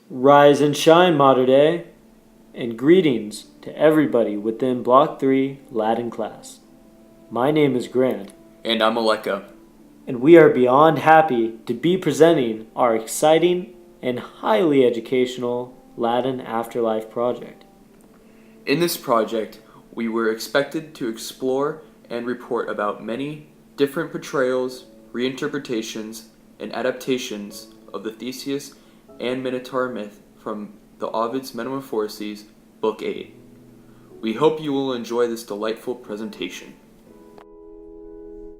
Rise and shine, Mater Dei, and greetings to everybody within Block 3 Latin class. My name is Grant. And I'm Aleka. And we are beyond happy to be presenting our exciting and highly educational Latin Afterlife project. In this project, we were expected to explore and report about many different portrayals, reinterpretations, and adaptations of the Theseus and Minotaur myth from the Ovid's Metamorphoses, Book 8. We hope you will enjoy this delightful presentation.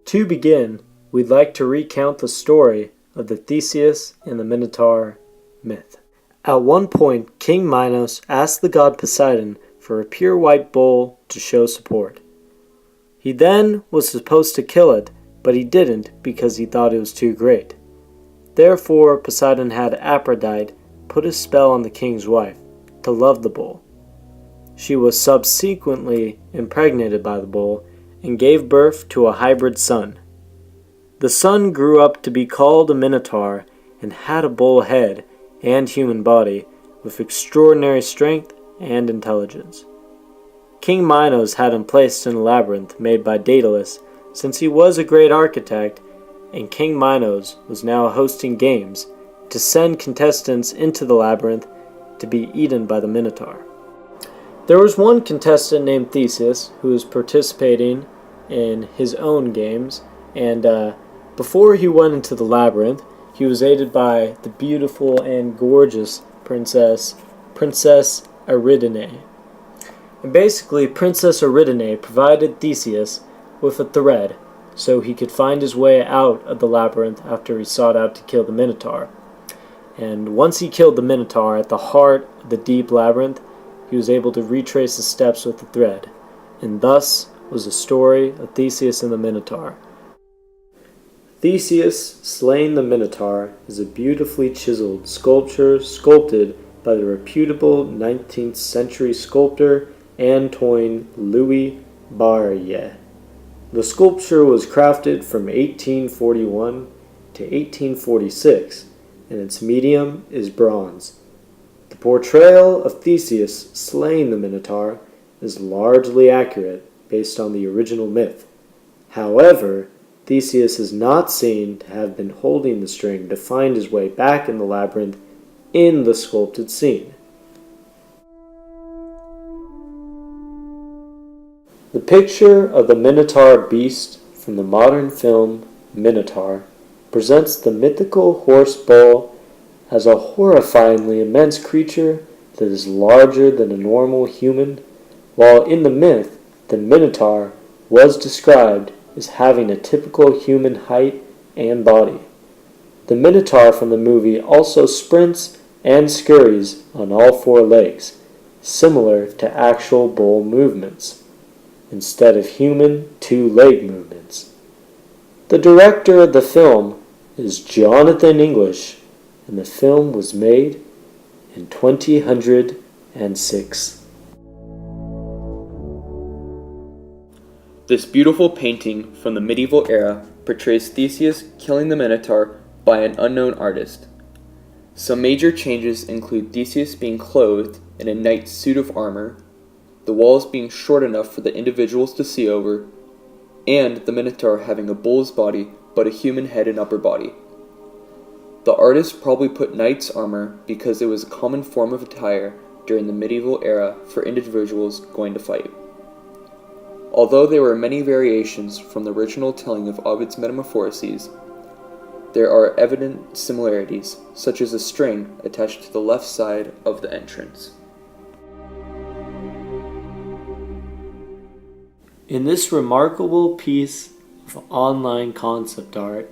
To begin, we'd like to recount the story of the Theseus and the Minotaur myth. At one point, King Minos asked the god Poseidon for a pure white bull to show support. He then was supposed to kill it, but he didn't because he thought it was too great. Therefore, Poseidon had Aphrodite put a spell on the king's wife to love the bull. She was subsequently impregnated by the bull and gave birth to a hybrid son. The son grew up to be called a Minotaur and had a bull head and human body with extraordinary strength and intelligence. King Minos had him placed in a labyrinth made by Daedalus since he was a great architect, and King Minos was now hosting games to send contestants into the labyrinth to be eaten by the Minotaur. There was one contestant named Theseus who was participating in his own games, and before he went into the labyrinth, he was aided by the beautiful and gorgeous Princess Ariadne. And basically, Princess Ariadne provided Theseus with a thread so he could find his way out of the labyrinth after he sought out to kill the Minotaur. And once he killed the Minotaur at the heart of the deep labyrinth, he was able to retrace the steps with the thread. And thus was the story of Theseus and the Minotaur. Theseus slaying the Minotaur is a beautifully chiseled sculpture sculpted by the reputable 19th century sculptor Antoine Louis Barye. The sculpture was crafted from 1841 to 1846, and its medium is bronze. The portrayal of Theseus slaying the Minotaur is largely accurate based on the original myth. However, Theseus is not seen to have been holding the string to find his way back in the labyrinth in the sculpted scene. The picture of the Minotaur beast from the modern film Minotaur presents the mythical horse bull as a horrifyingly immense creature that is larger than a normal human, while in the myth, the Minotaur was described as having a typical human height and body. The Minotaur from the movie also sprints and scurries on all four legs, similar to actual bull movements, instead of human two-leg movements. The director of the film is Jonathan English, and the film was made in 2006. This beautiful painting from the medieval era portrays Theseus killing the Minotaur by an unknown artist. Some major changes include Theseus being clothed in a knight's suit of armor, the walls being short enough for the individuals to see over, and the Minotaur having a bull's body but a human head and upper body. The artist probably put knight's armor because it was a common form of attire during the medieval era for individuals going to fight. Although there were many variations from the original telling of Ovid's Metamorphoses, there are evident similarities, such as a string attached to the left side of the entrance. In this remarkable piece of online concept art,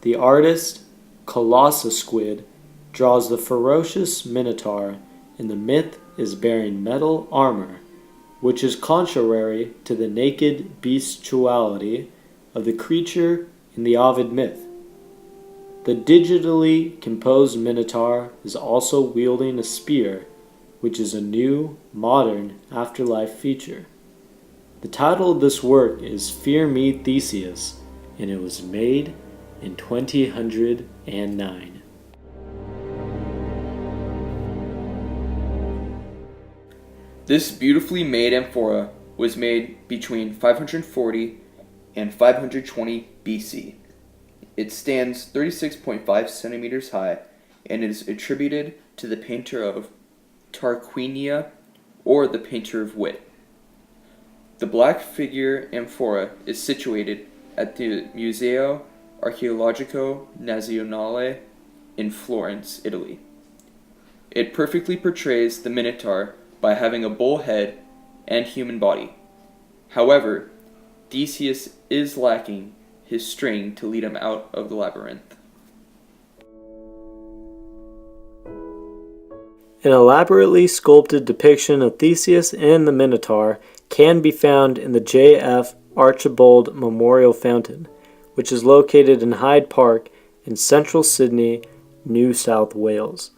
the artist, Colossus Squid, draws the ferocious Minotaur, and the myth is bearing metal armor, which is contrary to the naked bestiality of the creature in the Ovid myth. The digitally composed Minotaur is also wielding a spear, which is a new, modern Afterlife feature. The title of this work is Fear Me, Theseus, and it was made in 2009. This beautifully made amphora was made between 540 and 520 BC. It stands 36.5 centimeters high and is attributed to the painter of Tarquinia, or the painter of wit. The black figure amphora is situated at the Museo Archeologico Nazionale in Florence, Italy. It perfectly portrays the Minotaur by having a bull head and human body. However, Theseus is lacking his string to lead him out of the labyrinth. An elaborately sculpted depiction of Theseus and the Minotaur can be found in the J.F. Archibald Memorial Fountain, which is located in Hyde Park in central Sydney, New South Wales.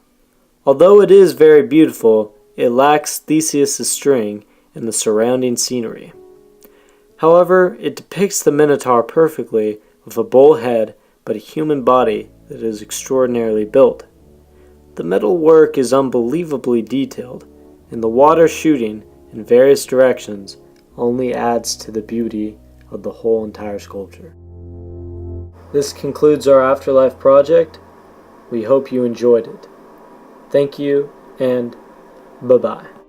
Although it is very beautiful, it lacks Theseus' string and the surrounding scenery. However, it depicts the Minotaur perfectly with a bull head but a human body that is extraordinarily built. The metal work is unbelievably detailed, and the water shooting in various directions only adds to the beauty of the whole entire sculpture. This concludes our Afterlife project. We hope you enjoyed it. Thank you, and bye-bye.